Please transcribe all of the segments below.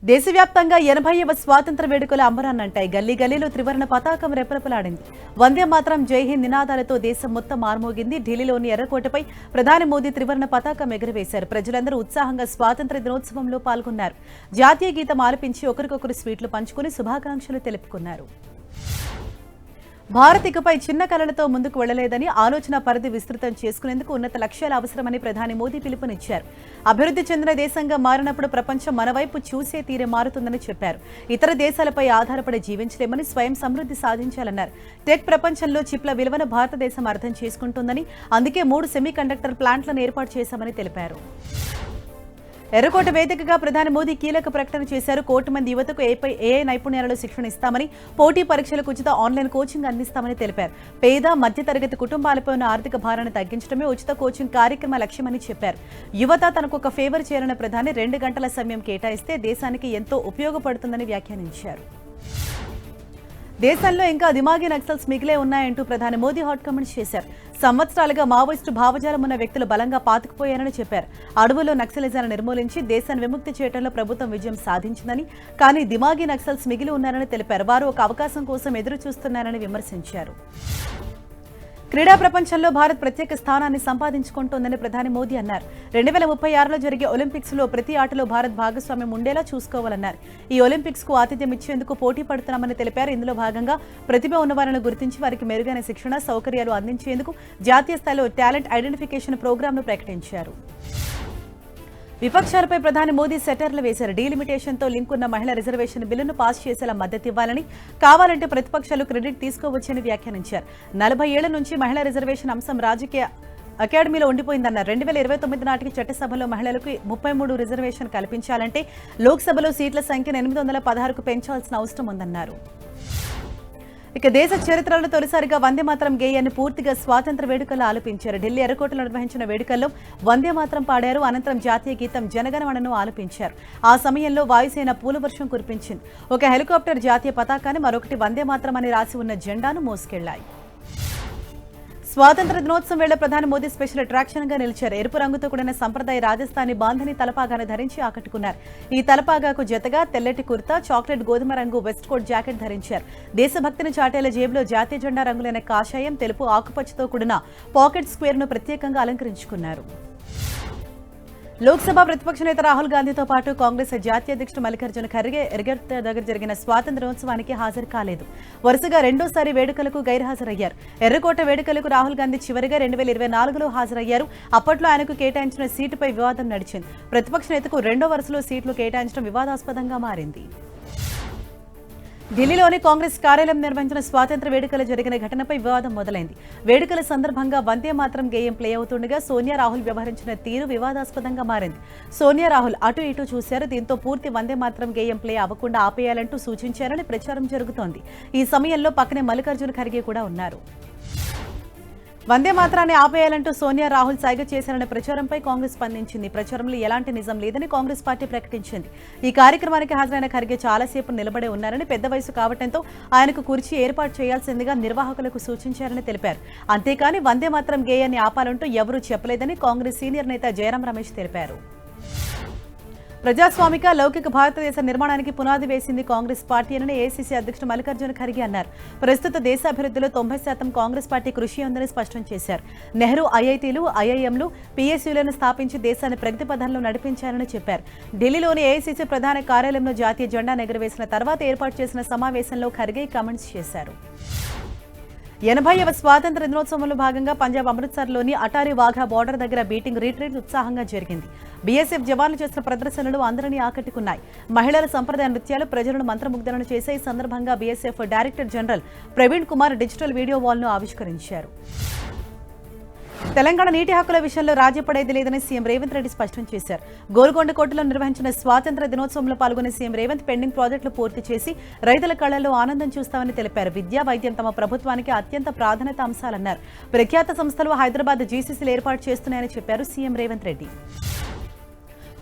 దేశవ్యాప్తంగా 80వ స్వాతంత్ర వేడుకలు అంబరాన్నంటాయి. గల్లీ గల్లీలో త్రివర్ణ పతాకం రెపరెపలాడింది. వందే మాతరం, జై హింద్ నినాదాలతో దేశం మొత్తం మార్మోగింది. ఢిల్లీలోని ఎర్రకోటపై ప్రధాని మోదీ త్రివర్ణ పతాకం ఎగురవేశారు. ప్రజలందరూ ఉత్సాహంగా స్వాతంత్ర దినోత్సవంలో పాల్గొన్నారు. జాతీయ గీతం ఆలపించి ఒకరికొకరు స్వీట్లు పంచుకుని శుభాకాంక్షలు తెలుపుకున్నారు. భారత్ ఇకపై చిన్న కలలతో ముందుకు వెళ్లలేదని, ఆలోచన పరిధి విస్తృతం చేసుకునేందుకు ఉన్నత లక్ష్యాలు అవసరమని ప్రధాని మోదీ పిలుపునిచ్చారు. అభివృద్ధి చెందిన దేశంగా మారినప్పుడు ప్రపంచం మన వైపు చూసే తీరే మారుతుందని చెప్పారు. ఇతర దేశాలపై ఆధారపడి జీవించలేమని, స్వయం సమృద్ధి సాధించాలన్నారు. టెక్ ప్రపంచంలో చిప్ల విలువను భారతదేశం అర్థం చేసుకుంటుందని, అందుకే 3 సెమీకండక్టర్ ప్లాంట్లను ఏర్పాటు చేశామని తెలిపారు. ఎర్రకోట వేదికగా ప్రధాని మోదీ కీలక ప్రకటన చేశారు. 1 కోటి మంది యువతకు ఏఐ నైపుణ్యాలలో శిక్షణ ఇస్తామని, పోటీ పరీక్షలకు ఉచిత ఆన్లైన్ కోచింగ్ అందిస్తామని తెలిపారు. పేద మధ్యతరగతి కుటుంబాలపై ఉన్న ఆర్థిక భారాన్ని తగ్గించడమే ఉచిత కోచింగ్ కార్యక్రమ లక్ష్యమని చెప్పారు. యువత తనకు ఒక ఫేవర్ చేయాలన్న ప్రధాని 2 గంటల సమయం కేటాయిస్తే దేశానికి ఎంతో ఉపయోగపడుతుందని వ్యాఖ్యానించారు. దేశంలో ఇంకా దిమాగి నక్సల్స్ మిగిలే ఉన్నాయంటూ ప్రధాని మోదీ హాట్ కామెంట్స్ చేశారు. సంవత్సరాలుగా మావోయిస్టు భావజాలం ఉన్న వ్యక్తులు బలంగా పాతుకుపోయారని చెప్పారు. అడవుల్లో నక్సలిజాలను నిర్మూలించి దేశాన్ని విముక్తి చేయడంలో ప్రభుత్వం విజయం సాధించిందని, కానీ దిమాగి నక్సల్స్ మిగిలి ఉన్నారని తెలిపారు. వారు ఒక అవకాశం కోసం ఎదురు చూస్తున్నారని విమర్శించారు. క్రీడా ప్రపంచంలో భారత్ ప్రత్యేక స్థానాన్ని సంపాదించుకుంటోందని ప్రధాని మోదీ అన్నారు. 2036లో జరిగే ఒలింపిక్స్ లో ప్రతి ఆటలో భారత్ భాగస్వామ్యం ఉండేలా చూసుకోవాలన్నారు. ఈ ఒలింపిక్స్ కు ఆతిథ్యం ఇచ్చేందుకు పోటీ పడుతున్నామని తెలిపారు. ఇందులో భాగంగా ప్రతిభ ఉన్నవారిని గుర్తించి వారికి మెరుగైన శిక్షణ, సౌకర్యాలు అందించేందుకు జాతీయ స్థాయిలో టాలెంట్ ఐడెంటిఫికేషన్ ప్రోగ్రాంను ప్రకటించారు. విపక్షాలపై ప్రధాని మోదీ సెటర్లు వేశారు. డీలిమిటేషన్తో లింక్ ఉన్న మహిళా రిజర్వేషన్ బిల్లును పాస్ చేసేలా మద్దతు ఇవ్వాలని, కావాలంటే ప్రతిపక్షాలు క్రెడిట్ తీసుకోవచ్చని వ్యాఖ్యానించారు. 40 ఏళ్ల నుంచి మహిళా రిజర్వేషన్ అంశం రాజకీయ అకాడమీలో ఉండిపోయిందన్నారు. 2029 నాటికి చట్టసభలో మహిళలకు 33 రిజర్వేషన్ కల్పించాలంటే లోక్సభలో సీట్ల సంఖ్యను 816కు పెంచాల్సిన అవసరం ఉందన్నారు. ఇక దేశ చరిత్రలో తొలిసారిగా వందే మాతరం గేయాన్ని పూర్తిగా స్వాతంత్ర వేడుకల్లో ఆలపించారు. ఢిల్లీ ఎర్రకోటలో నిర్వహించిన వేడుకల్లో వందే మాతరం పాడారు. అనంతరం జాతీయ గీతం జనగణమనను ఆలపించారు. ఆ సమయంలో వాయుసేన పూలవర్షం కురిపించింది. ఒక హెలికాప్టర్ జాతీయ పతాకాన్ని, మరొకటి వందే మాతరం అని రాసి ఉన్న జెండాను మోసుకెళ్లాయి. స్వాతంత్ర దినోత్సవం వేళ ప్రధాని మోదీ స్పెషల్ అట్రాక్షన్ గా నిలిచారు. ఎరుపు రంగుతో కూడిన సంప్రదాయ రాజస్థానీ బాంధని తలపాగాను ధరించి ఆకట్టుకున్నారు. ఈ తలపాగాకు జతగా తెల్లటి కుర్తా, చాక్లెట్ గోధుమ రంగు వెస్ట్ కోట్ జాకెట్ ధరించారు. దేశభక్తిని చాటేల జేబులో జాతీయ జెండా రంగులైన కాషాయం, తెలుపు, ఆకుపచ్చతో కూడిన పాకెట్ స్క్వేర్ ను ప్రత్యేకంగా అలంకరించుకున్నారు. లోక్సభ ప్రతిపక్ష నేత రాహుల్ గాంధీతో పాటు కాంగ్రెస్ జాతీయ అధ్యక్షుడు మల్లికార్జున ఖర్గే ఎర్రకోట దగ్గర జరిగిన స్వాతంత్ర దినోత్సవానికి హాజరు కాలేదు. వరుసగా రెండోసారి వేడుకలకు గైర్హాజరయ్యారు. ఎర్రకోట వేడుకలకు రాహుల్ గాంధీ చివరిగా 2024లో హాజరయ్యారు. అప్పట్లో ఆయనకు కేటాయించిన సీటుపై వివాదం నడిచింది. ప్రతిపక్ష నేతకు రెండో వరుసలో సీట్లు కేటాయించడం వివాదాస్పదంగా మారింది. ఢిల్లీలోని కాంగ్రెస్ కార్యాలయం నిర్వహించిన స్వాతంత్ర వేడుకలు జరిగిన ఘటనపై వివాదం మొదలైంది. వేడుకల సందర్భంగా వందే మాతరం గేయం ప్లే అవుతుండగా సోనియా రాహుల్ వ్యవహరించిన తీరు వివాదాస్పదంగా మారింది. సోనియా రాహుల్ అటు ఇటు చూశారు. దీంతో పూర్తి వందే మాతరం గేయం ప్లే అవ్వకుండా ఆపేయాలంటూ సూచించారని ప్రచారం జరుగుతోంది. ఈ సమయంలో పక్కనే మల్లికార్జున ఖర్గే కూడా ఉన్నారు. వందే మాత్రాన్ని ఆపేయాలంటూ సోనియా రాహుల్ సైగ చేశారనే ప్రచారంపై కాంగ్రెస్ స్పందించింది. ప్రచారంలో ఎలాంటి నిజం లేదని కాంగ్రెస్ పార్టీ ప్రకటించింది. ఈ కార్యక్రమానికి హాజరైన ఖర్గే చాలాసేపు నిలబడే ఉన్నారని, పెద్ద వయసు కావడంతో ఆయనకు కుర్చీ ఏర్పాటు చేయాల్సిందిగా నిర్వాహకులకు సూచించారని తెలిపారు. అంతేకాని వందే మాతరం గేయాన్ని ఆపాలంటూ ఎవరూ చెప్పలేదని కాంగ్రెస్ సీనియర్ నేత జయరాం రమేష్ తెలిపారు. ప్రజాస్వామిక లౌకిక భారతదేశ నిర్మాణానికి పునాది వేసింది కాంగ్రెస్ పార్టీ అని ఏఐసీసీ అధ్యక్షుడు మల్లికార్జున ఖర్గే అన్నారు. ప్రస్తుత దేశాభివృద్ధిలో 90% కాంగ్రెస్ పార్టీ కృషి ఉందని స్పష్టం చేశారు. నెహ్రూ ఐఐటీలు, ఐఐఎంలు, పీఎస్యూలను స్థాపించి దేశాన్ని ప్రగతి పథంలో నడిపించారని చెప్పారు. ఢిల్లీలోని ఏఐసీసీ ప్రధాన కార్యాలయంలో జాతీయ జెండాను ఎగురవేసిన తర్వాత ఏర్పాటు చేసిన సమావేశంలో ఖర్గే కామెంట్స్ చేశారు. 80వ స్వాతంత్ర దినోత్సవంలో భాగంగా పంజాబ్ అమృత్సర్లోని అటారీ వాఘా బార్డర్ దగ్గర బీటింగ్ రిట్రీట్ ఉత్సాహంగా జరిగింది. బీఎస్ఎఫ్ జవాన్లు చేసిన ప్రదర్శనలు అందరినీ ఆకట్టుకున్నాయి. మహిళల సంప్రదాయ నృత్యాలు ప్రజలను మంత్రముగ్ధులను చేసే ఈ సందర్భంగా BSF director general Praveen Kumar digital video వాల్ను ఆవిష్కరించారు. తెలంగాణ నీటి హక్కుల విషయంలో రాజీ పడేది లేదని సీఎం రేవంత్ రెడ్డి స్పష్టం చేశారు. గోల్కొండ కోటలో నిర్వహించిన స్వాతంత్ర దినోత్సవంలో పాల్గొన్న సీఎం రేవంత్ పెండింగ్ ప్రాజెక్టులు పూర్తి చేసి రైతుల కళ్లలో ఆనందం చూస్తామని తెలిపారు. విద్యా, వైద్యం తమ ప్రభుత్వానికి అత్యంత ప్రాధాన్యత అంశాలన్నారు. ప్రఖ్యాత సంస్థలు హైదరాబాద్ జీసీసీలు ఏర్పాటు చేస్తున్నాయని చెప్పారు సీఎం రేవంత్ రెడ్డి.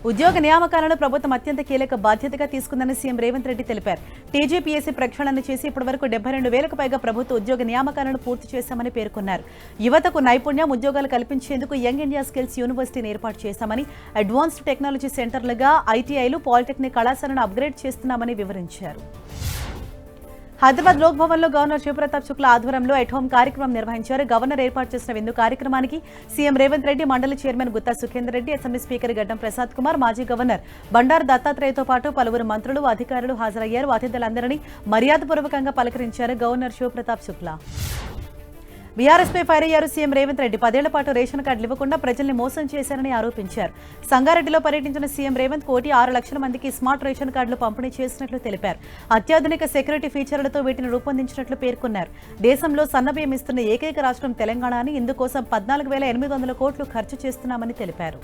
ఉద్యోగ నియామకాలను ప్రభుత్వం అత్యంత కీలక బాధ్యతగా తీసుకుందని సీఎం రేవంత్ రెడ్డి తెలిపారు. టీజీపీఎస్సీ ప్రక్షాళన చేసి ఇప్పటివరకు 72,000కు పైగా ప్రభుత్వ ఉద్యోగ నియామకాలను పూర్తి చేశామని పేర్కొన్నారు. యువతకు నైపుణ్యం, ఉద్యోగాలు కల్పించేందుకు యంగ్ ఇండియా స్కిల్స్ యూనివర్సిటీని ఏర్పాటు చేశామని, అడ్వాన్స్డ్ టెక్నాలజీ సెంటర్లుగా ఐటీఐలు, పాలిటెక్నిక్ కళాశాలను అప్గ్రేడ్ చేస్తున్నామని వివరించారు. హైదరాబాద్ లోక్ భవన్ లో గవర్నర్ శివప్రతాప్ శుక్లా ఆధ్వర్యంలో ఎట్ హోమ్ కార్యక్రమం నిర్వహించారు. గవర్నర్ ఏర్పాటు చేసిన విందు కార్యక్రమానికి సీఎం రేవంత్ రెడ్డి, మండలి chairman Gutha Sukender Reddy, assembly speaker Gaddam Prasad Kumar, మాజీ గవర్నర్ బండారు దత్తాత్రేయతో పాటు పలువురు మంత్రులు, అధికారులు హాజరయ్యారు. అతిథులందరినీ మర్యాదపూర్వకంగా పలకరించారు గవర్నర్ శివప్రతాప్ శుక్లా. బీఆర్ఎస్ పై ఫైర్ అయ్యారు సీఎం రేవంత్ రెడ్డి. 10 ఏళ్ల పాటు రేషన్ కార్డులు ఇవ్వకుండా ప్రజల్ని మోసం చేశారని ఆరోపించారు. సంగారెడ్డిలో పర్యటించిన సీఎం రేవంత్ 1,06,00,000 మందికి స్మార్ట్ రేషన్ కార్డులు పంపిణీ చేసినట్లు తెలిపారు. అత్యాధునిక సెక్యూరిటీ ఫీచర్లతో వీటిని రూపొందించినట్లు పేర్కొన్నారు. దేశంలో సన్నబియ్యం ఇస్తున్న ఏకైక రాష్ట్రం తెలంగాణ అని, ఇందుకోసం 14,800 కోట్లు ఖర్చు చేస్తున్నామని తెలిపారు.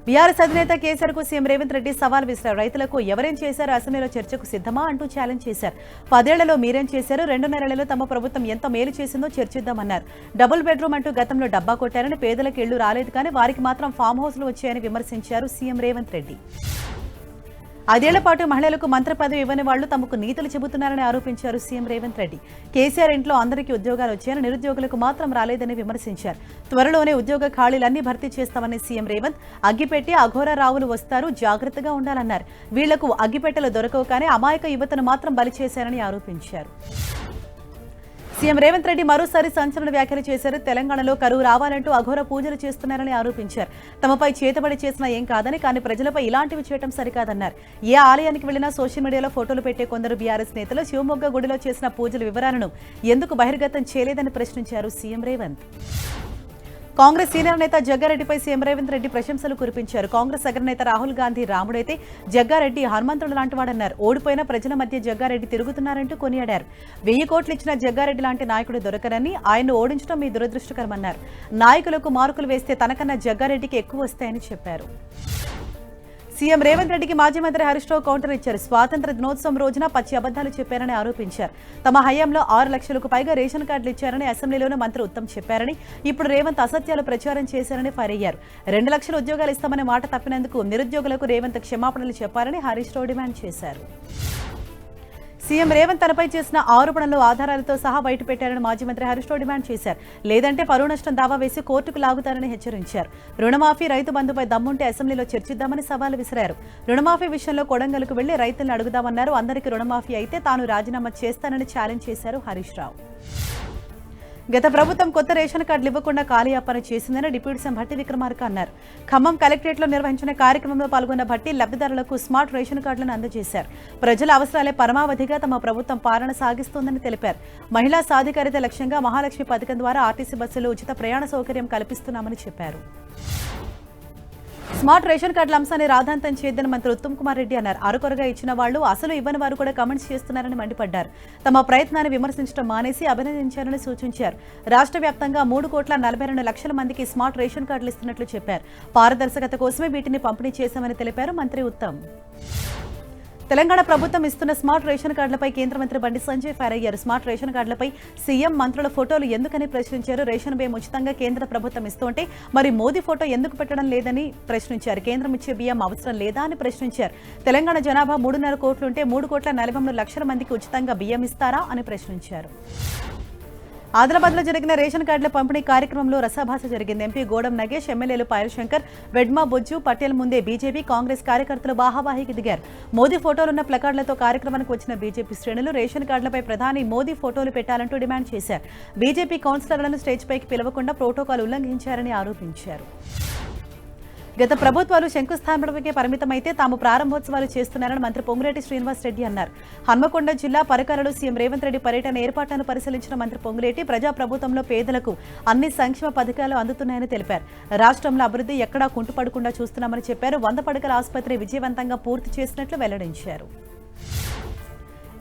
బీఆర్ఎస్ అధినేత కేసీఆర్ కు సీఎం రేవంత్ రెడ్డి సవాల్ విసిరారు. రైతులకు ఎవరేం చేశారో అసెంబ్లీలో చర్చకు సిద్ధమా అంటూ ఛాలెంజ్ చేశారు. 10 ఏళ్లలో మీరేం చేశారు, 2.5 ఏళ్లలో తమ ప్రభుత్వం ఎంత మేలు చేసిందో చర్చిద్దామన్నారు. డబుల్ బెడ్రూమ్ అంటూ గతంలో డబ్బా కొట్టారని, పేదలకు ఇళ్లు రాలేదు కానీ వారికి మాత్రం ఫామ్ హౌస్లు వచ్చాయని విమర్శించారు సీఎం రేవంత్ రెడ్డి. 5 ఏళ్ల పాటు మహిళలకు మంత్రి పదవి ఇవ్వని వాళ్లు తమకు నీతులు చెబుతున్నారని ఆరోపించారు సీఎం రేవంత్ రెడ్డి. కేసీఆర్ ఇంట్లో అందరికీ ఉద్యోగాలు వచ్చాయని, నిరుద్యోగులకు మాత్రం రాలేదని విమర్శించారు. త్వరలోనే ఉద్యోగ ఖాళీలన్నీ భర్తీ చేస్తామని సీఎం రేవంత్, అగ్గిపెట్టి అఘోర రావులు వస్తారు, జాగ్రత్తగా ఉండాలన్నారు. వీళ్లకు అగ్గిపెట్టెలు దొరకవు కానీ అమాయక యువతను మాత్రం బలి చేశారని ఆరోపించారు. సీఎం రేవంత్ రెడ్డి మరోసారి సంచలన వ్యాఖ్యలు చేశారు. తెలంగాణలో కరువు రావాలంటూ అఘోర పూజలు చేస్తున్నారని ఆరోపించారు. తమపై చేతబడి చేసినా ఏం కాదని, కానీ ప్రజలపై ఇలాంటివి చేయడం సరికాదన్నారు. ఏ ఆలయానికి వెళ్లినా సోషల్ మీడియాలో ఫోటోలు పెట్టే కొందరు బీఆర్ఎస్ నేతలు శివమొగ్గ గుడిలో చేసిన పూజల వివరాలను ఎందుకు బహిర్గతం చేయలేదని ప్రశ్నించారు సీఎం రేవంత్. కాంగ్రెస్ సీనియర్ నేత జగ్గారెడ్డిపై సీఎం రేవంత్ రెడ్డి ప్రశంసలు కురిపించారు. కాంగ్రెస్ అగ్రనేత రాహుల్ గాంధీ రాముడైతే జగ్గారెడ్డి హనుమంతుడు లాంటివాడన్నారు. ఓడిపోయిన ప్రజల మధ్య జగ్గారెడ్డి తిరుగుతున్నారంటూ కొనియాడారు. 1000 కోట్లు ఇచ్చిన జగ్గారెడ్డి లాంటి నాయకుడు దొరకరని, ఆయన్ను ఓడించడం మీ దురదృష్టకరమన్నారు. నాయకులకు మార్కులు వేస్తే తనకన్నా జగ్గారెడ్డికి ఎక్కువ వస్తాయని చెప్పారు. సీఎం రేవంత్ రెడ్డికి మాజీ మంత్రి హరీష్ రావు కౌంటర్ ఇచ్చారు. స్వాతంత్ర దినోత్సవం రోజున పచ్చి అబద్దాలు చెప్పారని ఆరోపించారు. తమ హయాంలో 6 లక్షలకు పైగా రేషన్ కార్డులు ఇచ్చారని అసెంబ్లీలోనే మంత్రి ఉత్తమ్ చెప్పారని, ఇప్పుడు రేవంత్ అసత్యాలు ప్రచారం చేశారని ఫైర్ అయ్యారు. 2 లక్షల ఉద్యోగాలు ఇస్తామనే మాట తప్పినందుకు నిరుద్యోగులకు రేవంత్ క్షమాపణలు చెప్పారని హరీష్ రావు డిమాండ్ చేశారు. సీఎం రేవంత్ తనపై చేసిన ఆరోపణలు ఆధారాలతో సహా బయటపెట్టారని మాజీ మంత్రి హరీష్ రావు డిమాండ్ చేశారు. లేదంటే పరువు నష్టం దావా వేసి కోర్టుకు లాగుతారని హెచ్చరించారు. రుణమాఫీ, రైతు బంధుపై దమ్ముంటే అసెంబ్లీలో చర్చిద్దామని సవాల్ విసిరారు. రుణమాఫీ విషయంలో కొడంగల్కు వెళ్లి రైతులను అడుగుదామన్నారు. అందరికీ రుణమాఫీ అయితే తాను రాజీనామా చేస్తానని ఛాలెంజ్ చేశారు హరీష్ రావు. గత ప్రభుత్వం కొత్త రేషన్ కార్డులు ఇవ్వకుండా కాలయాపన చేసిందని డిప్యూటీ సీఎం భట్టి విక్రమార్క అన్నారు. ఖమ్మం కలెక్టరేట్లో నిర్వహించిన కార్యక్రమంలో పాల్గొన్న భట్టి లబ్ధిదారులకు స్మార్ట్ రేషన్ కార్డులను అందజేశారు. ప్రజల అవసరాలే పరమావధిగా తమ ప్రభుత్వం పాలన సాగిస్తోందని తెలిపారు. మహిళా సాధికారిత లక్ష్యంగా మహాలక్ష్మి పథకం ద్వారా ఆర్టీసీ బస్సులు ఉచిత ప్రయాణ సౌకర్యం కల్పిస్తున్నామని చెప్పారు. స్మార్ట్ రేషన్ కార్డుల అంశాన్ని రాద్ధాంతం చేయొద్దని మంత్రి ఉత్తమ్ కుమార్ రెడ్డి అన్నారు. అరకొరగా ఇచ్చిన వాళ్లు, అసలు ఇవ్వని వారు కూడా కమెంట్స్ చేస్తున్నారని మండిపడ్డారు. తమ ప్రయత్నాన్ని విమర్శించడం మానేసి అభినందించారని సూచించారు. రాష్ట్ర వ్యాప్తంగా 3,42,00,000 మందికి స్మార్ట్ రేషన్ కార్డులు ఇస్తున్నట్లు చెప్పారు. పారదర్శకత కోసమే వీటిని పంపిణీ చేశామని తెలిపారు మంత్రి ఉత్తమ్. తెలంగాణ ప్రభుత్వం ఇస్తున్న స్మార్ట్ రేషన్ కార్డులపై కేంద్ర మంత్రి బండి సంజయ్ ఫైర్ అయ్యారు. స్మార్ట్ రేషన్ కార్డులపై సీఎం, మంత్రుల ఫోటోలు ఎందుకని ప్రశ్నించారు. రేషన్ బియ్యం ఉచితంగా కేంద్ర ప్రభుత్వం ఇస్తుంటే మరి మోదీ ఫోటో ఎందుకు పెట్టడం లేదని ప్రశ్నించారు. కేంద్రం ఇచ్చే బియ్యం అవసరం లేదా అని ప్రశ్నించారు. తెలంగాణ జనాభా 3.5 కోట్లుంటే 3,43,00,000 మందికి ఉచితంగా బియ్యం ఇస్తారా అని ప్రశ్నించారు. ఆదిలాబాద్ లో జరిగిన రేషన్ కార్డుల పంపిణీ కార్యక్రమంలో రసాభాస జరిగింది. ఎంపీ గోడం నగేష్, ఎమ్మెల్యేలు పాయల్ శంకర్, వెడ్మా బొజ్జు, పటేల్ ముందే బీజేపీ, కాంగ్రెస్ కార్యకర్తలు బాహాబాహికి దిగారు. మోదీ ఫోటోలున్న ప్లకార్డులతో కార్యక్రమానికి వచ్చిన బీజేపీ శ్రేణులు రేషన్ కార్డులపై ప్రధాని మోదీ ఫోటోలు పెట్టాలంటూ డిమాండ్ చేశారు. బీజేపీ కౌన్సిలర్లను స్టేజ్ పైకి పిలవకుండా ప్రోటోకాల్ ఉల్లంఘించారని ఆరోపించారు. గత ప్రభుత్వాలు శంకుస్థాపనకే పరిమితమైతే తాము ప్రారంభోత్సవాలు చేస్తున్నారని మంత్రి పొంగులేటి శ్రీనివాస్ రెడ్డి అన్నారు. హన్మకొండ జిల్లా పరకాలలో సీఎం రేవంత్ రెడ్డి పర్యటన ఏర్పాట్లను పరిశీలించిన మంత్రి పొంగులేటి ప్రజాప్రభుత్వంలో పేదలకు అన్ని సంక్షేమ పథకాలు అందుతున్నాయని తెలిపారు. రాష్ట్రంలో అభివృద్ధి ఎక్కడా కుంటుపడకుండా చూస్తున్నామని చెప్పారు. 100 పడకల ఆసుపత్రి విజయవంతంగా పూర్తి చేసినట్లు వెల్లడించారు.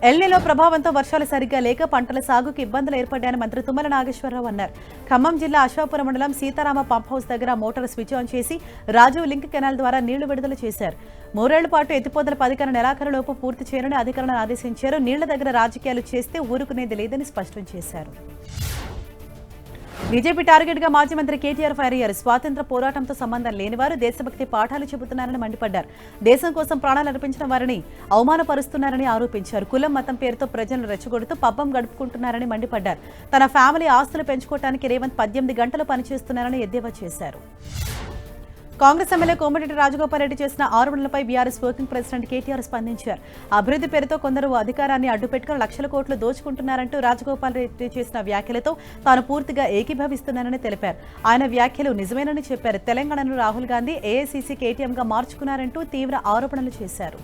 ఎల్నిలో ప్రభావంతో వర్షాలు సరిగ్గా లేక పంటల సాగుకు ఇబ్బందులు ఏర్పడ్డాయని మంత్రి తుమ్మల నాగేశ్వరరావు అన్నారు. ఖమ్మం జిల్లా అశ్వాపురం మండలం సీతారామ పంప్ హౌస్ దగ్గర మోటార్ స్విచ్ ఆన్ చేసి రాజీవ్ లింక్ కెనాల్ ద్వారా నీళ్లు విడుదల చేశారు. 3 ఏళ్ల పాటు ఎత్తిపోతల పథకాల నెలాఖరులోపు పూర్తి చేయాలని అధికారులను ఆదేశించారు. నీళ్ల దగ్గర రాజకీయాలు చేస్తే ఊరుకునేది లేదని స్పష్టం చేశారు. బీజేపీ టార్గెట్ గా మాజీ మంత్రి కేటీఆర్ ఫైర్ అయ్యారు. స్వాతంత్ర పోరాటంతో సంబంధం లేనివారు దేశభక్తి పాఠాలు చెబుతున్నారని మండిపడ్డారు. దేశం కోసం ప్రాణాలు అర్పించిన వారిని అవమానపరుస్తున్నారని ఆరోపించారు. కులం మతం పేరుతో ప్రజలను రెచ్చగొడుతూ పబ్బం గడుపుకుంటున్నారని మండిపడ్డారు. తన ఫ్యామిలీ ఆస్తులు పెంచుకోవడానికి రేవంత్ 18 గంటలు పనిచేస్తున్నారని ఎద్దేవా చేశారు. కాంగ్రెస్ ఎమ్మెల్యే కోమటిరెడ్డి రాజగోపాల్ రెడ్డి చేసిన ఆరోపణలపై బీఆర్ఎస్ వర్కింగ్ ప్రెసిడెంట్ కేటీఆర్ స్పందించారు. అభివృద్ధి పేరుతో కొందరు అధికారాన్ని అడ్డుపెట్టుకుని లక్షల కోట్లు దోచుకుంటున్నారంటూ రాజగోపాల్ రెడ్డి చేసిన వ్యాఖ్యలతో తాను పూర్తిగా ఏకీభవిస్తున్నానని తెలిపారు. ఆయన వ్యాఖ్యలు నిజమేనని చెప్పారు. తెలంగాణను రాహుల్ గాంధీ ఏఐసీసీ కేటీఎంగా మార్చుకున్నారంటూ తీవ్ర ఆరోపణలు చేశారు.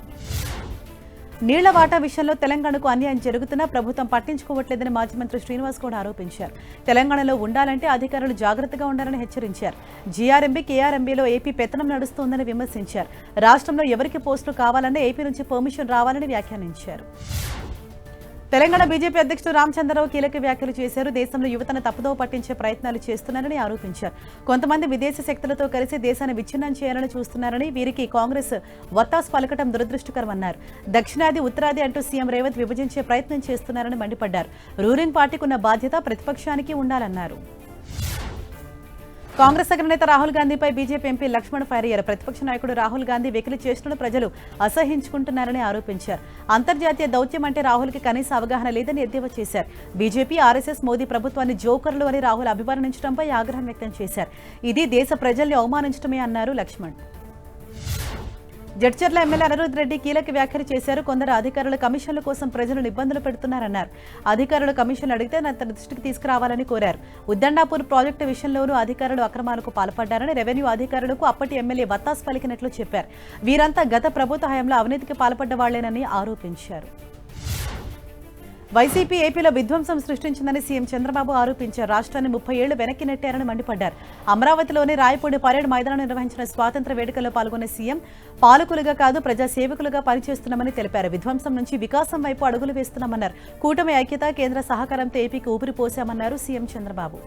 నీళ్ల వాటా విషయంలో తెలంగాణకు అన్యాయం జరుగుతున్నా ప్రభుత్వం పట్టించుకోవట్లేదని మాజీ మంత్రి శ్రీనివాస్ గౌడ్ ఆరోపించారు. తెలంగాణలో ఉండాలంటే అధికారులు జాగ్రత్తగా ఉండాలని హెచ్చరించారు. జీఆర్ఎంబీ కేఆర్ఎంబీలో ఏపీ పెత్తనం నడుస్తోందని విమర్శించారు. రాష్ట్రంలో ఎవరికి పోస్టులు కావాలన్నా ఏపీ నుంచి పర్మిషన్ రావాలని వ్యాఖ్యానించారు. తెలంగాణ బీజేపీ అధ్యక్షుడు రామచంద్రరావు కీలక వ్యాఖ్యలు చేశారు. దేశంలో యువతను తప్పుదోవ పట్టించే ప్రయత్నాలు చేస్తున్నారని ఆరోపించారు. కొంతమంది విదేశీ శక్తులతో కలిసి దేశాన్ని విచ్ఛిన్నం చేయాలని చూస్తున్నారని, వీరికి కాంగ్రెస్ వత్తాసు పలకటం దురదృష్టకరమన్నారు. దక్షిణాది ఉత్తరాది అంటూ సీఎం రేవంత్ విభజించే ప్రయత్నం చేస్తున్నారని మండిపడ్డారు. రూలింగ్ పార్టీకి ఉన్న బాధ్యత ప్రతిపక్షానికి ఉండాలన్నారు. కాంగ్రెస్ అగ్రనేత రాహుల్ గాంధీపై బీజేపీ ఎంపీ లక్ష్మణ్ ఫైర్ అయ్యారు. ప్రతిపక్ష నాయకుడు రాహుల్ గాంధీ వెకిలి చేష్టలను ప్రజలు అసహించుకుంటున్నారని ఆరోపించారు. అంతర్జాతీయ దౌత్యం అంటే రాహుల్కి కనీస అవగాహన లేదని ఎద్దేవా చేశారు. బీజేపీ, ఆర్ఎస్ఎస్ మోదీ ప్రభుత్వాన్ని జోకర్లు అని రాహుల్ అభివర్ణించడంపై ఆగ్రహం వ్యక్తం చేశారు. ఇది దేశ ప్రజల్ని అవమానించడమే అన్నారు లక్ష్మణ్. జడ్చర్ల ఎమ్మెల్యే అనిరుద్ రెడ్డి కీలక వ్యాఖ్యలు చేశారు. కొందరు అధికారుల కమిషన్ల కోసం ప్రజలను ఇబ్బందులు పెడుతున్నారన్నారు. అధికారులు కమిషన్లు అడిగితే తన దృష్టికి తీసుకురావాలని కోరారు. ఉద్దండాపూర్ ప్రాజెక్టు విషయంలోనూ అధికారులు అక్రమాలకు పాల్పడ్డారని, రెవెన్యూ అధికారులకు అప్పటి ఎమ్మెల్యే వత్తాసు పలికినట్లు చెప్పారు. వీరంతా గత ప్రభుత్వ హయాంలో అవినీతికి పాల్పడ్డ వాళ్లేనని ఆరోపించారు. వైసీపీ ఏపీలో విధ్వంసం సృష్టించిందని సీఎం చంద్రబాబు ఆరోపించారు. రాష్ట్రాన్ని 30 ఏళ్లు వెనక్కి నెట్టారని మండిపడ్డారు. అమరావతిలోని రాయపూడి పరేడ్ మైదానం నిర్వహించిన స్వాతంత్ర వేడుకల్లో పాల్గొన్న సీఎం పాలకులుగా కాదు ప్రజా సేవకులుగా పనిచేస్తున్నామని తెలిపారు. విధ్వంసం నుంచి వికాసం వైపు అడుగులు వేస్తున్నామన్నారు. కూటమి ఐక్యత, కేంద్ర సహకారంతో ఏపీకి ఊపిరి పోశామన్నారు సీఎం చంద్రబాబు.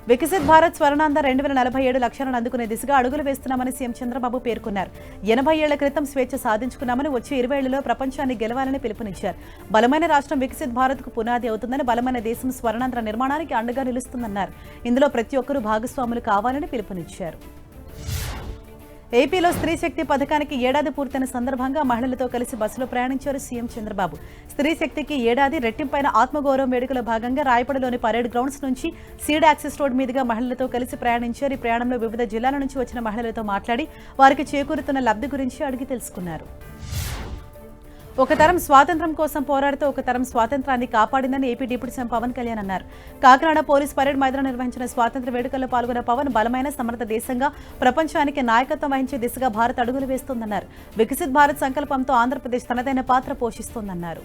వికసిత్ భారత్ స్వర్ణాంధ్ర 2047 లక్ష్యాలను అందుకునే దిశగా అడుగులు వేస్తున్నామని సీఎం చంద్రబాబు పేర్కొన్నారు. 80 ఏళ్ల క్రితం స్వేచ్ఛ సాధించుకున్నామని, వచ్చే 20 ఏళ్లలో ప్రపంచాన్ని గెలవాలని పిలుపునిచ్చారు. బలమైన రాష్ట్రం వికసిత్ భారత్ కు పునాది అవుతుందని, బలమైన దేశం స్వర్ణాంధ్ర నిర్మాణానికి అండగా నిలుస్తుందన్నారు. ఇందులో ప్రతి ఒక్కరూ భాగస్వాములు కావాలని పిలుపునిచ్చారు. ఏపీలో స్త్రీ శక్తి పథకానికి ఏడాది పూర్తయిన సందర్భంగా మహిళలతో కలిసి బస్సులో ప్రయాణించారు సీఎం చంద్రబాబు. స్త్రీ శక్తికి ఏడాది రెట్టింపైన ఆత్మగౌరవం వేడుకల భాగంగా రాయపడలోని పరేడ్ గ్రౌండ్స్ నుంచి సీడ్ యాక్సెస్ రోడ్ మీదుగా మహిళలతో కలిసి ప్రయాణించారు. ఈ ప్రయాణంలో వివిధ జిల్లాల నుంచి వచ్చిన మహిళలతో మాట్లాడి వారికి చేకూరుతున్న లబ్ధి గురించి అడిగి తెలుసుకున్నారు. ఒక తరం స్వాతంత్ర్యం కోసం పోరాడుతూ ఒక తరం స్వాతంత్రాన్ని కాపాడిందని AP deputy CM Pawan Kalyan అన్నారు. కాకినాడ పోలీస్ పరేడ్ మైదానం నిర్వహించిన స్వాతంత్ర వేడుకల్లో పాల్గొన్న పవన్ బలమైన సమర్థ దేశంగా ప్రపంచానికి నాయకత్వం వహించే దిశగా భారత్ అడుగులు వేస్తోందన్నారు. వికసిత్ భారత్ సంకల్పంతో ఆంధ్రప్రదేశ్ తనదైన పాత్ర పోషిస్తోందన్నారు.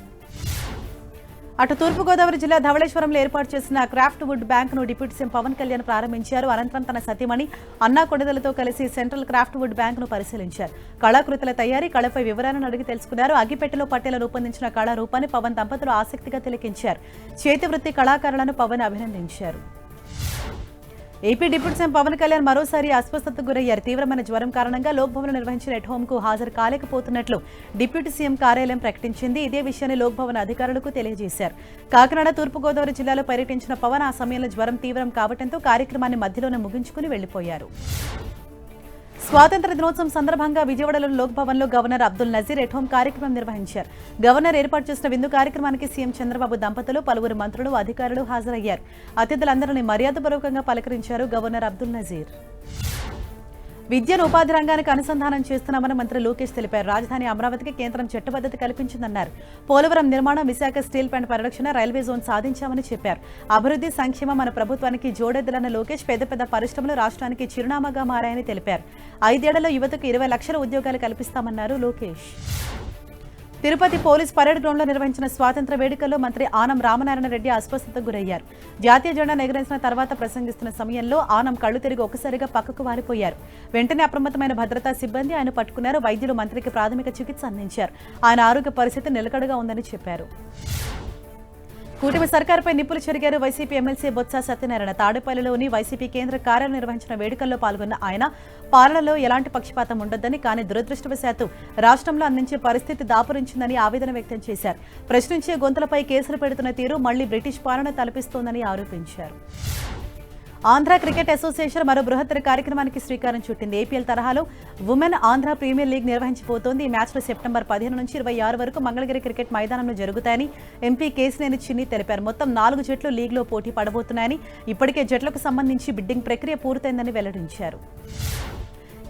అటు తూర్పుగోదావరి జిల్లా ధవళేశ్వరంలో ఏర్పాటు చేసిన క్రాఫ్ట్ వుడ్ బ్యాంక్ ను డిప్యూటీ సీఎం పవన్ కళ్యాణ్ ప్రారంభించారు. అనంతరం తన సతీమణి అన్నా కొడదలతో కలిసి సెంట్రల్ క్రాఫ్ట్ వుడ్ బ్యాంక్ ను పరిశీలించారు. కళాకృతుల తయారీ, కళపై వివరాలను అడిగి తెలుసుకున్నారు. అగ్గిపెట్టెలో పట్టేలా రూపొందించిన కళారూపాన్ని పవన్ దంపతులు ఆసక్తిగా తిలకించారు. చేతివృత్తి కళాకారులను పవన్ అభినందించారు. AP deputy CM Pawan Kalyan మరోసారి అస్వస్థతకు గురయ్యారు. తీవ్రమైన జ్వరం కారణంగా లోక్ భవన్ నిర్వహించిన ఎట్ హోమ్ కు హాజరు కాలేకపోతున్నట్లు డిప్యూటీ సీఎం కార్యాలయం ప్రకటించింది. ఇదే విషయాన్ని లోక్ భవన్ అధికారులకు తెలియజేశారు. కాకినాడ, తూర్పుగోదావరి జిల్లాలో పర్యటించిన పవన్ ఆ సమయంలో జ్వరం తీవ్రం కావడంతో కార్యక్రమాన్ని మధ్యలోనే ముగించుకుని వెళ్లిపోయారు. స్వాతంత్ర దినోత్సవం సందర్భంగా విజయవాడలోని లోక్ భవన్ లో governor Abdul Nazeer at home కార్యక్రమం నిర్వహించారు. గవర్నర్ ఏర్పాటు చేసిన విందు కార్యక్రమానికి సీఎం చంద్రబాబు దంపతులు, పలువురు మంత్రులు, అధికారులు హాజరయ్యారు. అతిథులందరినీ మర్యాదపూర్వకంగా పలకరించారు గవర్నర్ అబ్దుల్ నజీర్. విద్యను ఉపాధి రంగానికి అనుసంధానం చేస్తున్నామని మంత్రి లోకేష్ తెలిపారు. రాజధాని అమరావతికి కేంద్రం చట్టబద్ధత కల్పించిందన్నారు. పోలవరం నిర్మాణం, విశాఖ స్టీల్ ప్లాంట్ పరిరక్షణ, రైల్వే జోన్ సాధించామని చెప్పారు. అభివృద్ధి, సంక్షేమం మన ప్రభుత్వానికి జోడెద్దులన్న లోకేష్ పెద్ద పెద్ద పరిశ్రమలు రాష్ట్రానికి చిరునామాగా మారాయని తెలిపారు. 5 ఏళ్లలో యువతకు 20 లక్షల ఉద్యోగాలు కల్పిస్తామన్నారు Lokesh. Tirupati police parade ground లో నిర్వహించిన స్వాతంత్ర వేడుకల్లో మంత్రి ఆనం రామనారాయణ రెడ్డి అస్వస్థతకు గురయ్యారు. జాతీయ జెండా ఎగరేసిన తర్వాత ప్రసంగిస్తున్న సమయంలో ఆనం కళ్లు తిరిగి ఒక్కసారిగా పక్కకు వాలిపోయారు. వెంటనే అప్రమత్తమైన భద్రతా సిబ్బంది ఆయన పట్టుకున్నారు. వైద్యులు మంత్రికి ప్రాథమిక చికిత్స అందించారు. ఆయన ఆరోగ్య పరిస్థితి నిలకడగా ఉందని చెప్పారు. కూటమి సర్కారుపై నిప్పులు చెరిగారు వైసీపీ ఎమ్మెల్సీ బొత్స సత్యనారాయణ. తాడేపల్లిలోని వైసీపీ కేంద్ర కార్యాలయం నిర్వహించిన వేడుకల్లో పాల్గొన్న ఆయన పాలనలో ఎలాంటి పక్షపాతం ఉండొద్దని, కానీ దురదృష్టవశాత్తు రాష్ట్రంలో అందించే పరిస్థితి దాపురించిందని ఆవేదన వ్యక్తం చేశారు. ప్రశ్నించే గొంతులపై కేసులు పెడుతున్న తీరు మళ్లీ బ్రిటిష్ పాలన తలపిస్తోందని ఆరోపించారు. ఆంధ్ర క్రికెట్ అసోసియేషన్ మరో బృహత్తర కార్యక్రమానికి శ్రీకారం చుట్టింది. ఏపీఎల్ తరహాలో ఉమెన్ ఆంధ్ర ప్రీమియర్ లీగ్ నిర్వహించబోతోంది. ఈ మ్యాచ్లు సెప్టెంబర్ 15 నుంచి 26 వరకు మంగళగిరి క్రికెట్ మైదానంలో జరుగుతాయని ఎంపీ కేశినేని చిన్ని తెలిపారు. మొత్తం 4 జట్లు లీగ్లో పోటీ పడబోతున్నాయని, ఇప్పటికే జట్లకు సంబంధించి బిడ్డింగ్ ప్రక్రియ పూర్తయిందని వెల్లడించారు.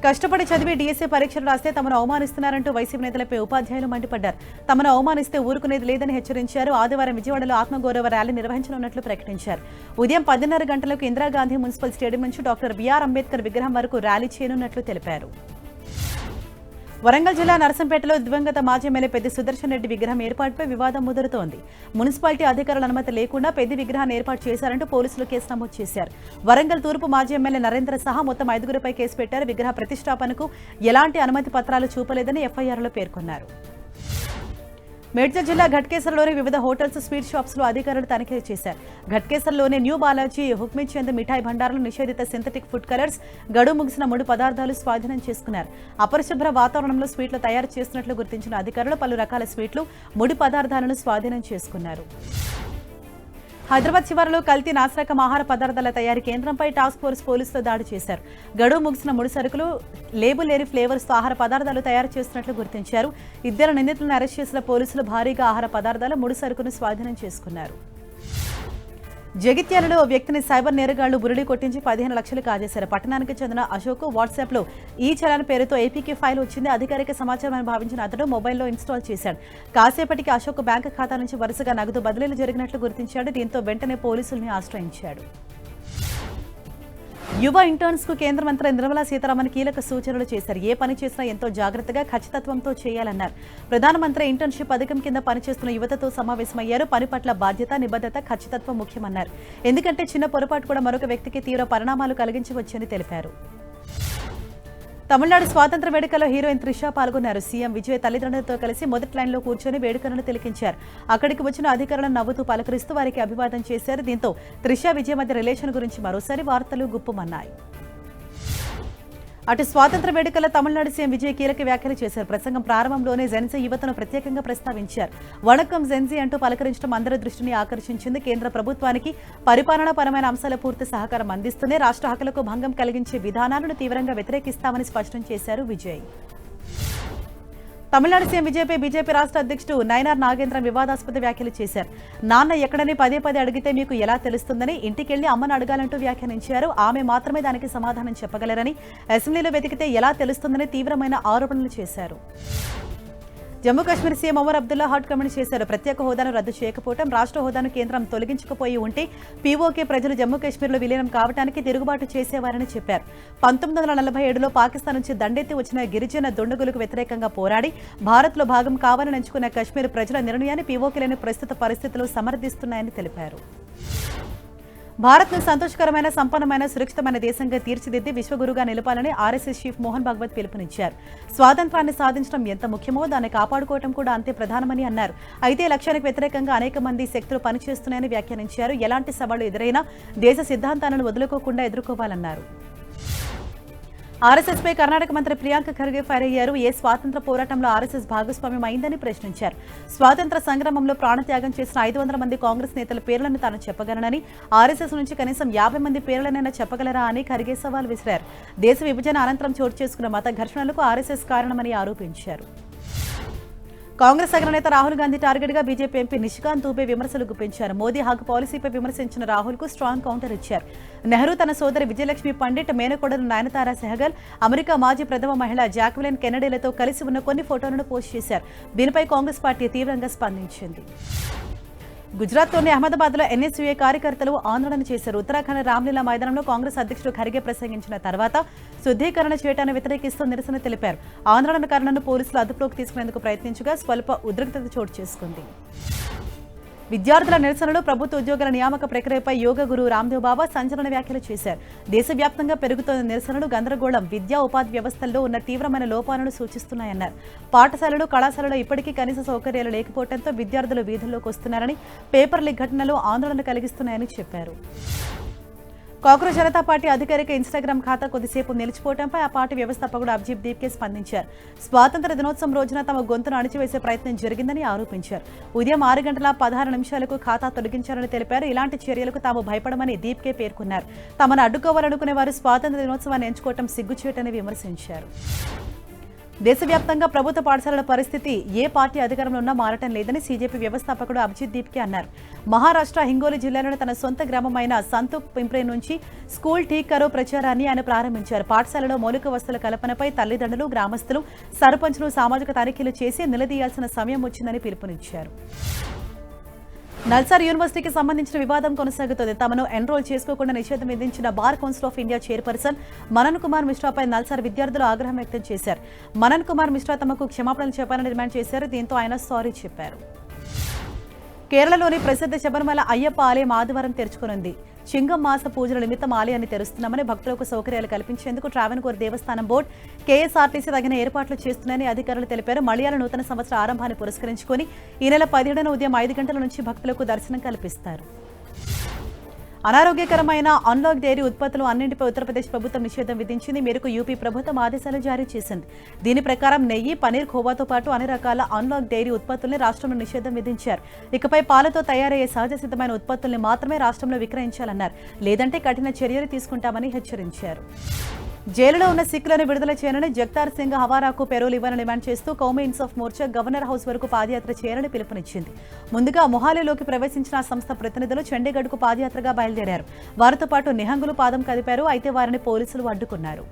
కష్టపడి చదివి డీఎస్సీ పరీక్షలు రాస్తే తమను అవమానిస్తున్నారంటూ వైసీపీ నేతలపై ఉపాధ్యాయులు మండిపడ్డారు. తమను అవమానిస్తే ఊరుకునేది లేదని హెచ్చరించారు. ఆదివారం విజయవాడలో ఆత్మగౌరవ ర్యాలీ నిర్వహించనున్నట్లు ప్రకటించారు. ఉదయం 10:30 గంటలకు ఇందిరాగాంధీ మున్సిపల్ స్టేడియం నుంచి డాక్టర్ బిఆర్ అంబేద్కర్ విగ్రహం వరకు ర్యాలీ చేయనున్నట్లు తెలిపారు. వరంగల్ జిల్లా నరసంపేటలో దివంగత మాజీ ఎమ్మెల్యే పెద్ది సుదర్శన్ రెడ్డి విగ్రహం ఏర్పాటుపై వివాదం ముదురుతోంది. మున్సిపాలిటీ అధికారుల అనుమతి లేకుండా పెద్ది విగ్రహాన్ని ఏర్పాటు చేశారంటూ పోలీసులు కేసు నమోదు చేశారు. వరంగల్ తూర్పు మాజీ ఎమ్మెల్యే నరేంద్ర సహా మొత్తం 5గురిపై కేసు పెట్టారు. విగ్రహ ప్రతిష్టాపనకు ఎలాంటి అనుమతి పత్రాలు చూపలేదని ఎఫ్ఐఆర్లో పేర్కొన్నారు. మేడ్చల్ జిల్లా ఘట్కేసర్లోని వివిధ హోటల్స్, స్వీట్ షాప్స్ లో అధికారులు తనిఖీ చేశారు. ఘట్కేసర్లోని న్యూ బాలాజీ హుక్మీ చంద్ మిఠాయి భండారంలో నిషేధిత సింథటిక్ ఫుడ్ కలర్స్, గడువు ముగిసిన 3 పదార్థాలు స్వాధీనం చేసుకున్నారు. అపరిశుభ్ర వాతావరణంలో స్వీట్లు తయారు చేస్తున్నట్లు గుర్తించిన అధికారులు పలు రకాల స్వీట్లు, ముడి పదార్థాలను స్వాధీనం చేసుకున్నారు. హైదరాబాద్ శివారులో కల్తీ నాసిరకం ఆహార పదార్థాల తయారీ కేంద్రంపై టాస్క్ ఫోర్స్ పోలీసులు దాడి చేశారు. గడువు ముగిసిన ముడి సరుకులు, లేబుల్ లేని ఫ్లేవర్స్తో ఆహార పదార్థాలు తయారు చేస్తున్నట్లు గుర్తించారు. 2 నిందితులను అరెస్ట్ చేసిన పోలీసులు భారీగా ఆహార పదార్థాల, ముడి సరుకును స్వాధీనం చేసుకున్నారు. జగిత్యాలలో ఓ వ్యక్తిని సైబర్ నేరగాళ్లు బురిడి కొట్టించి 15 లక్షలు కాజేశారు. పట్టణానికి చెందిన అశోక్ వాట్సాప్లో ఈ చలాన్ పేరుతో ఏపీకే ఫైల్ వచ్చింది. అధికారిక సమాచారం అని భావించిన అతడు మొబైల్లో ఇన్స్టాల్ చేశాడు. కాసేపటికి అశోక్ బ్యాంకు ఖాతా నుంచి వరుసగా నగదు బదిలీలు జరిగినట్లు గుర్తించాడు. దీంతో వెంటనే పోలీసుల్ని ఆశ్రయించాడు. యువ ఇంటర్న్స్ కు కేంద్ర మంత్రి నిర్మలా సీతారామన్ కీలక సూచనలు చేశారు. ఏ పని చేసినా ఎంతో జాగ్రత్తగా, ఖచ్చితత్వంతో చేయాలన్నారు. ప్రధానమంత్రి ఇంటర్న్షిప్ పథకం కింద పనిచేస్తున్న యువతతో సమావేశమయ్యారు. పని పట్ల బాధ్యత, నిబద్ధత, ఖచ్చితత్వం ముఖ్యమన్నారు. ఎందుకంటే చిన్న పొరపాటు కూడా మరొక వ్యక్తికి తీవ్ర పరిణామాలు కలిగించవచ్చని తెలిపారు. తమిళనాడు స్వాతంత్ర వేడుకలో హీరోయిన్ త్రిష పాల్గొన్నారు. సీఎం విజయ్ తల్లిదండ్రులతో కలిసి మొదటి లైన్లో కూర్చొని వేడుకలను తిలకించారు. అక్కడికి వచ్చిన అధికారులను నవ్వుతూ పలకరిస్తూ వారికి అభివాదం చేశారు. దీంతో త్రిష, విజయ్ మధ్య రిలేషన్ గురించి మరోసారి వార్తలు గుప్పుమన్నాయి. అటు స్వాతంత్ర వేడుకల్లో తమిళనాడు సీఎం విజయ్ కీలక వ్యాఖ్యలు చేశారు. ప్రసంగం ప్రారంభంలోనే జెన్జీ యువతను ప్రత్యేకంగా ప్రస్తావించారు. వణక్కం జెన్జీ అంటూ పలకరించడం అందరి దృష్టిని ఆకర్షించింది. కేంద్ర ప్రభుత్వానికి పరిపాలనాపరమైన అంశాల పూర్తి సహకారం అందిస్తూనే రాష్ట్ర హక్కులకు భంగం కలిగించే విధానాలను తీవ్రంగా వ్యతిరేకిస్తామని స్పష్టం చేశారు విజయ్. తమిళనాడు సీఎం విజయ్పై బీజేపీ రాష్ట్ర అధ్యక్షుడు నయనార్ నాగేంద్రన్ వివాదాస్పద వ్యాఖ్యలు చేశారు. నాన్న ఎక్కడని పదే అడిగితే మీకు ఎలా తెలుస్తుందని, ఇంటికెళ్లి అమ్మను అడగాలంటూ వ్యాఖ్యానించారు. ఆమె మాత్రమే దానికి సమాధానం చెప్పగలరని, అసెంబ్లీలో వెతికితే ఎలా తెలుస్తుందని తీవ్రమైన ఆరోపణలు చేశారు. Jammu Kashmir CM Omar Abdullah hot comment చేశారు. ప్రత్యేక హోదాను రద్దు చేయకపోవడం, రాష్ట్ర హోదాను కేంద్రం తొలగించకపోయి ఉంటే పీఓకే ప్రజలు జమ్మూ కాశ్మీర్లో విలీనం కావడానికి తిరుగుబాటు చేసేవారని చెప్పారు. 1947లో పాకిస్తాన్ నుంచి దండెత్తి వచ్చిన గిరిజన దుండగులకు వ్యతిరేకంగా పోరాడి భారత్లో భాగం కావాలని ఎంచుకున్న కాశ్మీర్ ప్రజల నిర్ణయాన్ని పీఓకేలోని ప్రస్తుత పరిస్థితులు సమర్థిస్తున్నాయని తెలిపారు. భారత్ను సంతోషకరమైన, సంపన్నమైన, సురక్షితమైన దేశంగా తీర్చిదిద్ది విశ్వగురుగా నిలపాలని ఆర్ఎస్ఎస్ చీఫ్ మోహన్ భగవత్ పిలుపునిచ్చారు. స్వాతంత్రాన్ని సాధించడం ఎంత ముఖ్యమో దాన్ని కాపాడుకోవడం కూడా అంతే ప్రధానమని అన్నారు. అయితే లక్ష్యానికి వ్యతిరేకంగా అనేక మంది శక్తులు పనిచేస్తున్నాయని వ్యాఖ్యానించారు. ఎలాంటి సవాళ్లు ఎదురైనా దేశ సిద్ధాంతాలను వదులుకోకుండా ఎదుర్కోవాలన్నారు. ఆర్ఎస్ఎస్ పై కర్ణాటక మంత్రి ప్రియాంక ఖర్గే ఫైర్ అయ్యారు. ఏ స్వాతంత్ర పోరాటంలో ఆర్ఎస్ఎస్ భాగస్వామ్యం అయిందని ప్రశ్నించారు. స్వాతంత్ర సంగ్రామంలో ప్రాణత్యాగం చేసిన 500 మంది కాంగ్రెస్ నేతల పేర్లను తాను చెప్పగలనని, ఆర్ఎస్ఎస్ నుంచి కనీసం 50 మంది పేర్లనైనా చెప్పగలరా అని ఖర్గే సవాల్ విసిరారు. దేశ విభజన అనంతరం చోటు చేసుకున్న మత ఘర్షణలకు ఆర్ఎస్ఎస్ కారణమని ఆరోపించారు. కాంగ్రెస్ అగ్రనేత రాహుల్ గాంధీ టార్గెట్ గా బీజేపీ ఎంపీ నిషికాంత్ దూబే విమర్శలు గుప్పించారు. మోదీ హక్ పాలసీపై విమర్శించిన రాహుల్ కు స్ట్రాంగ్ కౌంటర్ ఇచ్చారు. నెహ్రూ తన సోదరి విజయలక్ష్మి పండిట్, మేనకోడలు నయనతార సెహగల్, అమెరికా మాజీ ప్రథమ మహిళ జాక్వెలిన్ కెనడీలతో కలిసి ఉన్న కొన్ని ఫోటోలను పోస్ట్ చేశారు. దీనిపై కాంగ్రెస్ పార్టీ తీవ్రంగా స్పందించింది. గుజరాత్లోని అహ్మదాబాద్లో ఎన్ఎస్యూఏ కార్యకర్తలు ఆందోళన చేశారు. ఉత్తరాఖండ్ రామ్లీలా మైదానంలో కాంగ్రెస్ అధ్యక్షుడు ఖర్గే ప్రసంగించిన తర్వాత శుద్ధీకరణ చేయటాన్ని వ్యతిరేకిస్తూ నిరసన తెలిపారు. ఆందోళనకారులను పోలీసులు అదుపులోకి తీసుకునేందుకు ప్రయత్నించగా స్వల్ప ఉద్రిక్తత చోటు చేసుకుంది. విద్యార్థుల నిరసనలు, ప్రభుత్వ ఉద్యోగుల నియామక ప్రక్రియపై యోగ గురువు రామ్దేవ్ బాబా సంచలన వ్యాఖ్యలు చేశారు. దేశవ్యాప్తంగా పెరుగుతున్న నిరసనలు, గందరగోళం విద్యా ఉపాధి వ్యవస్థల్లో ఉన్న తీవ్రమైన లోపాలను సూచిస్తున్నాయన్నారు. పాఠశాలలు, కళాశాలలో ఇప్పటికీ కనీస సౌకర్యాలు లేకపోవడంతో విద్యార్థులు వీధుల్లోకి వస్తున్నారని, పేపర్ లీక్ ఘటనలు ఆందోళన కలిగిస్తున్నాయని చెప్పారు. కాంగ్రెస్ జనతా పార్టీ అధికారిక ఇన్స్టాగ్రామ్ ఖాతా కొద్దిసేపు నిలిచిపోవడంపై ఆ పార్టీ వ్యవస్థాపకుడు అభిజిత్ దీప్కే స్పందించారు. స్వాతంత్ర దినోత్సవం రోజున తమ గొంతును అణిచివేసే ప్రయత్నం జరిగిందని ఆరోపించారు. ఉదయం 6:16 ఖాతా తొలగించారని తెలిపారు. ఇలాంటి చర్యలకు తాము భయపడమని దీప్కే పేర్కొన్నారు. తమను అడ్డుకోవాలనుకునే వారు స్వాతంత్ర దినోత్సవాన్ని ఎంచుకోవడం సిగ్గుచేటని విమర్శించారు. దేశవ్యాప్తంగా ప్రభుత్వ పాఠశాలల పరిస్థితి ఏ పార్టీ అధికారంలో ఉన్నా మారటం లేదని సీజేపీ వ్యవస్థాపకుడు అభిజిత్ దీప్కే అన్నారు. మహారాష్ట్ర హింగోలి జిల్లాలోని తన సొంత గ్రామమైన సంతూక్ పింప్రే నుంచి స్కూల్ ఠీక్ కరో ప్రచారాన్ని ఆయన ప్రారంభించారు. పాఠశాలలో మౌలిక వసతుల కల్పనపై తల్లిదండ్రులు, గ్రామస్తులు, సర్పంచ్లు సామాజిక తనిఖీలు చేసి నిలదీయాల్సిన సమయం వచ్చిందని పిలుపునిచ్చారు. నల్సార్ యూనివర్సిటీకి సంబంధించిన వివాదం కొనసాగుతోంది. తమను ఎన్రోల్ చేసుకోకుండా నిషేధం విధించిన Bar Council of India chairperson Manan Kumar మిశ్రాపై నల్సార్ విద్యార్థులు ఆగ్రహం వ్యక్తం చేశారు. మనన్ కుమార్ మిశ్రా తమకు క్షమాపణలు చెప్పాలని డిమాండ్ చేశారు. దీంతో ఆయన సారీ చెప్పారు. కేరళలోని ప్రసిద్ధ శబరిమల అయ్యప్ప ఆలయం ఆదివారం తెరుచుకునుంది. చింగం మాస పూజల నిమిత్తం ఆలయాన్ని తెరుస్తున్నామని, భక్తులకు సౌకర్యాలు కల్పించేందుకు ట్రావెన్కోర్ దేవస్థానం బోర్డు, కేఎస్ఆర్టీసీ తగిన ఏర్పాట్లు చేస్తున్నాయని అధికారులు తెలిపారు. మలయాళ నూతన సంవత్సర ఆరంభాన్ని పురస్కరించుకుని ఈ నెల 17న ఉదయం 5 గంటల నుంచి భక్తులకు దర్శనం కల్పిస్తారు. అనారోగ్యకరమైన అన్లాక్ డైరీ ఉత్పత్తులు అన్నింటిపై ఉత్తరప్రదేశ్ ప్రభుత్వం నిషేధం విధించింది. మేరకు యూపీ ప్రభుత్వం ఆదేశాలు జారీ చేసింది. దీని ప్రకారం నెయ్యి, పనీర్, ఖోవాతో పాటు అన్ని రకాల అన్లాక్ డైరీ ఉత్పత్తుల్ని రాష్ట్రంలో నిషేధం విధించారు. ఇకపై పాలతో తయారయ్యే సహజ సిద్ధమైన ఉత్పత్తుల్ని మాత్రమే రాష్ట్రంలో విక్రయించాలన్నారు. లేదంటే కఠిన చర్యలు తీసుకుంటామని హెచ్చరించారు. జైలులో ఉన్న సిక్కులను విడుదల చేయాలని జగ్తార్ సింగ్ హవారాకు పెరోల్ ఇవ్వాలని డిమాండ్ చేస్తూ కౌమీ ఇన్సాఫ్ మోర్చా గవర్నర్ హౌస్ వరకు పాదయాత్ర చేయాలని పిలుపునిచ్చింది. ముందుగా మొహాలీలోకి ప్రవేశించిన ఆ సంస్థ ప్రతినిధులు చండీగఢ్కు పాదయాత్రగా బయలుదేరారు. వారితో పాటు నిహంగులు పాదం కదిపారు. అయితే వారిని పోలీసులు అడ్డుకున్నారు.